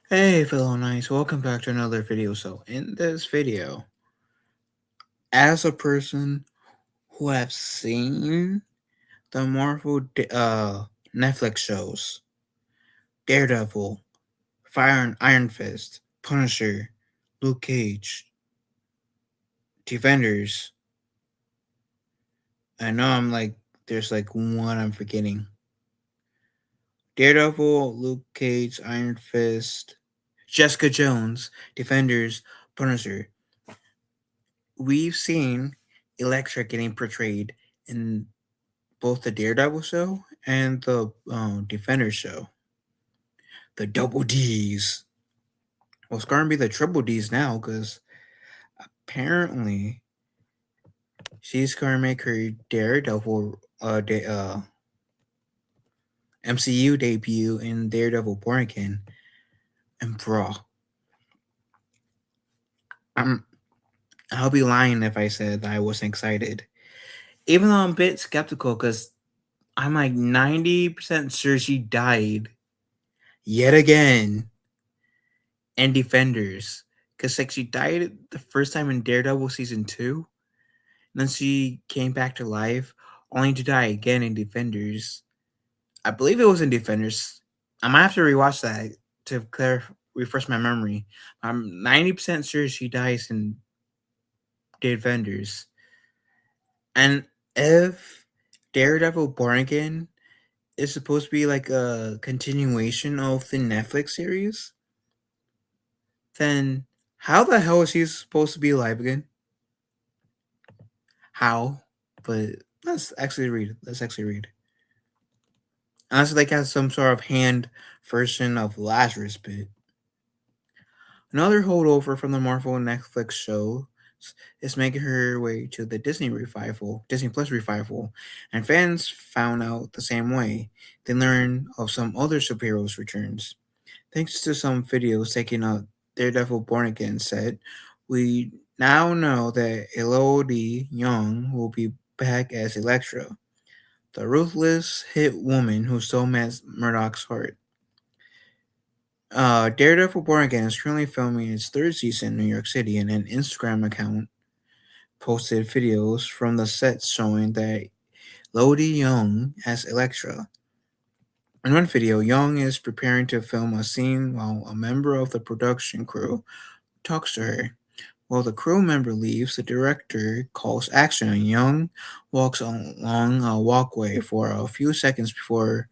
Hey fellow knights, welcome back to another video. So in this video, as a person who have seen the Netflix shows, Daredevil, Fire and Iron Fist, Punisher, Luke Cage, Defenders, I know there's like one I'm forgetting. Daredevil, Luke Cage, Iron Fist, Jessica Jones, Defenders, Punisher. We've seen Elektra getting portrayed in both the Daredevil show and the Defender show. The double D's. Well, it's going to be the triple D's now because apparently she's going to make her Daredevil MCU debut in Daredevil Born Again. And bro, I'm I'll be lying if I said that I wasn't excited. Even though I'm a bit skeptical because I'm like 90% sure she died yet again in Defenders. Because like she died the first time in Daredevil season 2, and then she came back to life, only to die again in Defenders. I believe it was in Defenders. I might have to rewatch that to refresh my memory. I'm 90% sure she dies in Defenders. And if Daredevil Born Again is supposed to be like a continuation of the Netflix series, then how the hell is he supposed to be alive again? How? But let's actually read. Let's actually read. Unless like has some sort of hand version of Lazarus Pit. Another holdover from the Marvel Netflix show is making her way to the Disney Plus revival, and fans found out the same way. They learned of some other superheroes' returns. Thanks to some videos taking out Daredevil Born Again set, we now know that Elodie Yung will be back as Elektra, the ruthless hit woman who stole Matt Murdock's heart. Daredevil Born Again is currently filming its third season in New York City, and an Instagram account posted videos from the set showing that Elodie Yung as Elektra. In one video, Young is preparing to film a scene while a member of the production crew talks to her. While the crew member leaves, the director calls action and Young walks along a walkway for a few seconds before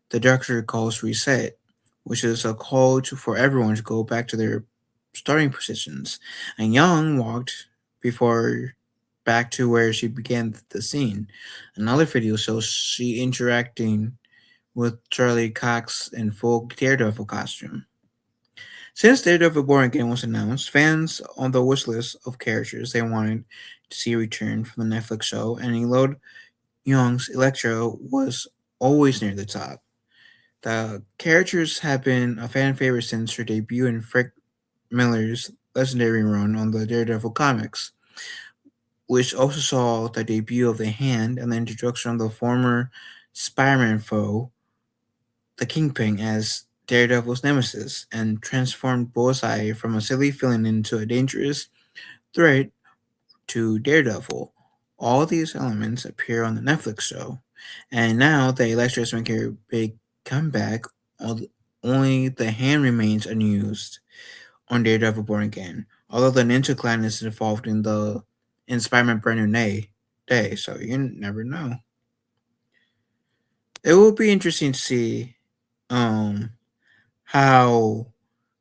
the director calls reset, which is a call for everyone to go back to their starting positions. And Young walked before back to where she began the scene. Another video shows she interacting with Charlie Cox in full Daredevil costume. Since Daredevil Born Again was announced, fans on the wish list of characters they wanted to see return from the Netflix show, and Elode Young's Elektra was always near the top. The characters have been a fan favorite since her debut in Frank Miller's legendary run on the Daredevil comics, which also saw the debut of the Hand and the introduction of the former Spider-Man foe, the Kingpin, as Daredevil's nemesis, and transformed Bullseye from a silly villain into a dangerous threat to Daredevil. All these elements appear on the Netflix show, and now the Elektra is making a big comeback. Only the Hand remains unused on Daredevil Born Again, although the Ninja Clan is involved in Spider-Man Brand New Day, so you never know. It will be interesting to see um how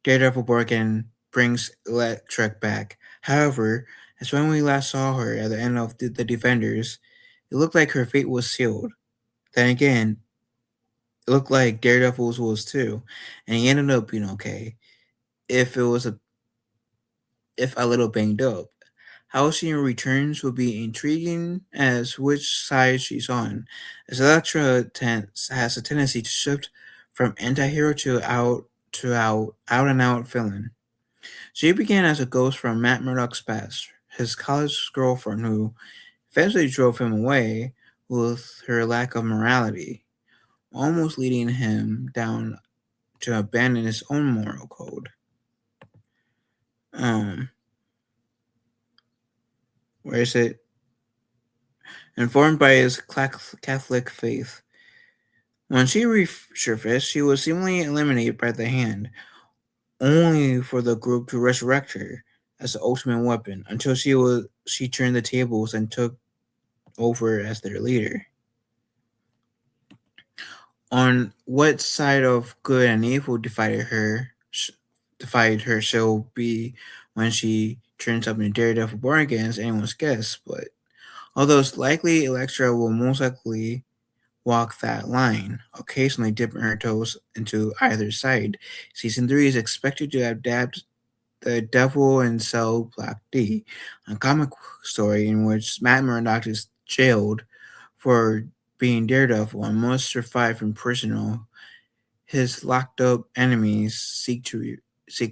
Daredevil Born Again brings Elektra back. However, as when we last saw her at the end of the Defenders, it looked like her fate was sealed. Then again, it looked like Daredevil's was too, and he ended up being okay. If it was if a little banged up. How she returns will be intriguing as which side she's on, as Elektra has a tendency to shift from anti-hero to out and out villain. She began as a ghost from Matt Murdock's past, his college girlfriend who eventually drove him away with her lack of morality, almost leading him down to abandon his own moral code. Um, where is it? Informed by his Catholic faith. When she resurfaced, she was seemingly eliminated by the Hand, only for the group to resurrect her as the ultimate weapon until she turned the tables and took over as their leader. On what side of good and evil divided her she'll be when she turns up in Daredevil Born Again is anyone's guess, but although it's likely Elektra will most likely walk that line, occasionally dipping her toes into either side. Season 3 is expected to adapt The Devil in Cell Black D, a comic story in which Matt Murdock is jailed for being Daredevil and must survive in prison. His locked up enemies seek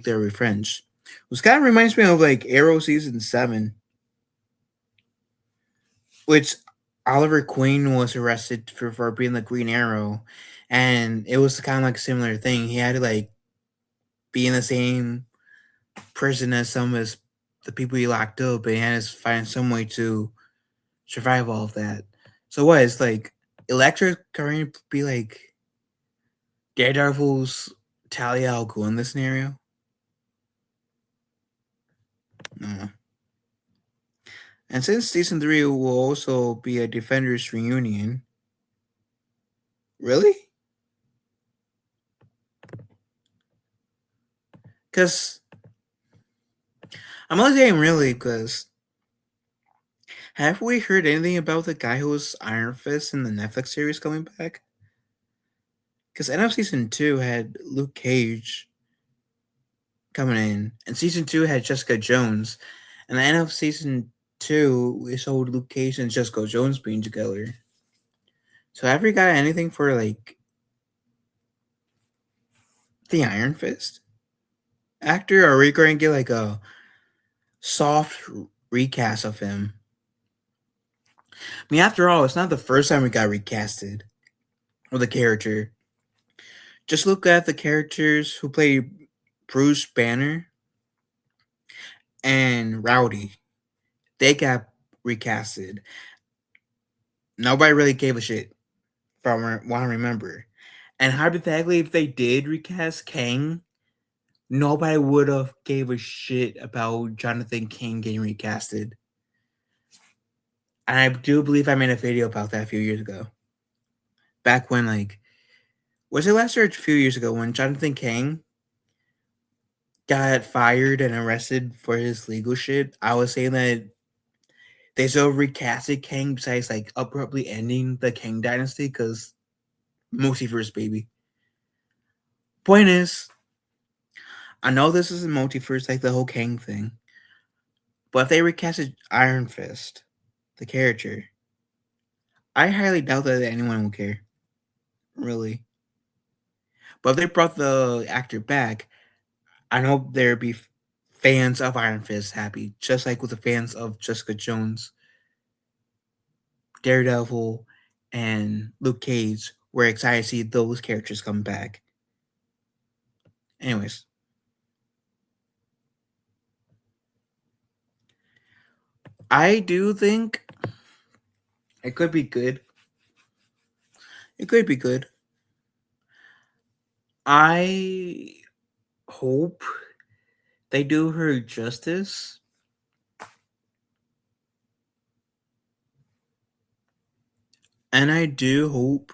their revenge. Which kind of reminds me of like Arrow season 7, which Oliver Queen was arrested for being the Green Arrow, and it was kind of like a similar thing. He had to like be in the same prison as some of the people he locked up, and he had to find some way to survive all of that. So what is like Elektra going to be like Daredevil's Talia al Ghul in this scenario? No. And since season 3 will also be a Defenders reunion, really? Because I'm only saying really because have we heard anything about the guy who was Iron Fist in the Netflix series coming back? Because end of season 2 had Luke Cage coming in, and season 2 had Jessica Jones, and the end of season 2 we showed Luke Cage and Jessica Jones being together. So have we got anything for like the Iron Fist actor? Or are we going to get like a soft recast of him? I mean, after all, it's not the first time we got recasted with a character. Just look at the characters who play Bruce Banner and Rowdy. They got recasted. Nobody really gave a shit, from what I remember. And hypothetically, if they did recast Kang, nobody would have gave a shit about Jonathan King getting recasted. And I do believe I made a video about that a few years ago. Back when, like, was it last year or a few years ago when Jonathan King got fired and arrested for his legal shit? I was saying that they still recasted Kang besides, like, abruptly ending the Kang dynasty because multiverse, baby. Point is, I know this is a multiverse, like the whole Kang thing, but if they recasted Iron Fist, the character, I highly doubt that anyone will care. Really. But if they brought the actor back, I know there'd be fans of Iron Fist happy, just like with the fans of Jessica Jones, Daredevil, and Luke Cage. We're excited to see those characters come back. Anyways, I do think it could be good. It could be good. I hope they do her justice. And I do hope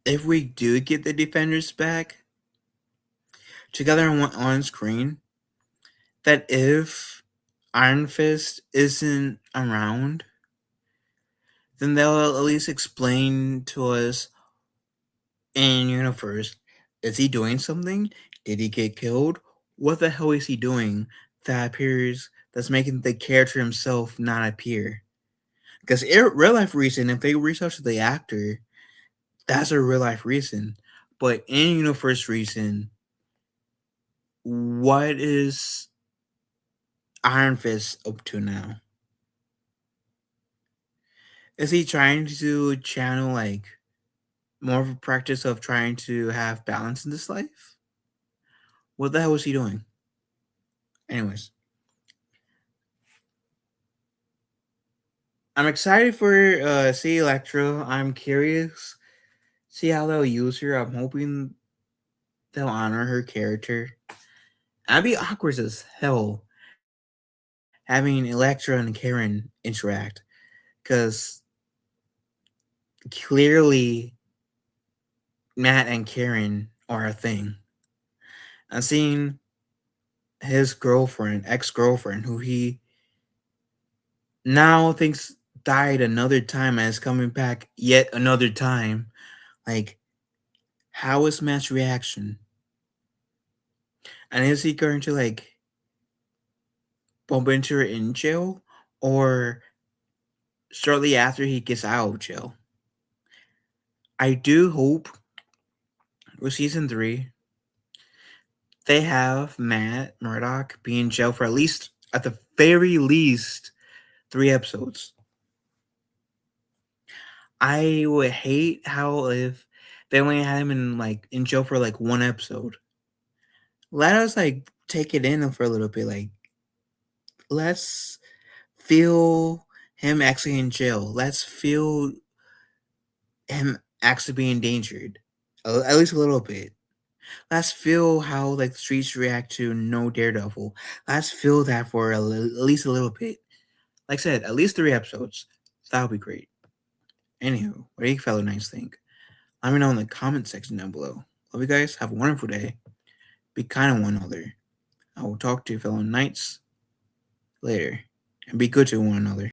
if we do get the Defenders back together on screen, that if Iron Fist isn't around, then they'll at least explain to us in universe, is he doing something? Did he get killed? What the hell is he doing that's making the character himself not appear? Because real life reason, if they reach out to the actor, that's a real life reason. But in universe reason, what is Iron Fist up to now? Is he trying to channel like more of a practice of trying to have balance in this life. What the hell was he doing? Anyways, I'm excited for see Electro. I'm curious, see how they'll use her. I'm hoping they'll honor her character. I'd be awkward as hell having Electra and Karen interact because clearly Matt and Karen are a thing. I'm seeing his girlfriend, ex girlfriend, who he now thinks died another time and is coming back yet another time. Like, how is Matt's reaction? And is he going to like bump into her in jail or shortly after he gets out of jail? I do hope with season 3 they have Matt Murdock be in jail for at least, at the very least, 3 episodes. I would hate how if they only had him in jail for like 1 episode. Let us like take it in for a little bit. Like, let's feel him actually in jail. Let's feel him actually being endangered, at least a little bit. Let's feel how like the streets react to no Daredevil. Let's feel that for at least a little bit. Like I said, at least 3 episodes. That would be great. Anywho, what do you fellow knights think? Let me know in the comment section down below. Love you guys. Have a wonderful day. Be kind to one another. I will talk to you fellow knights later. And be good to one another.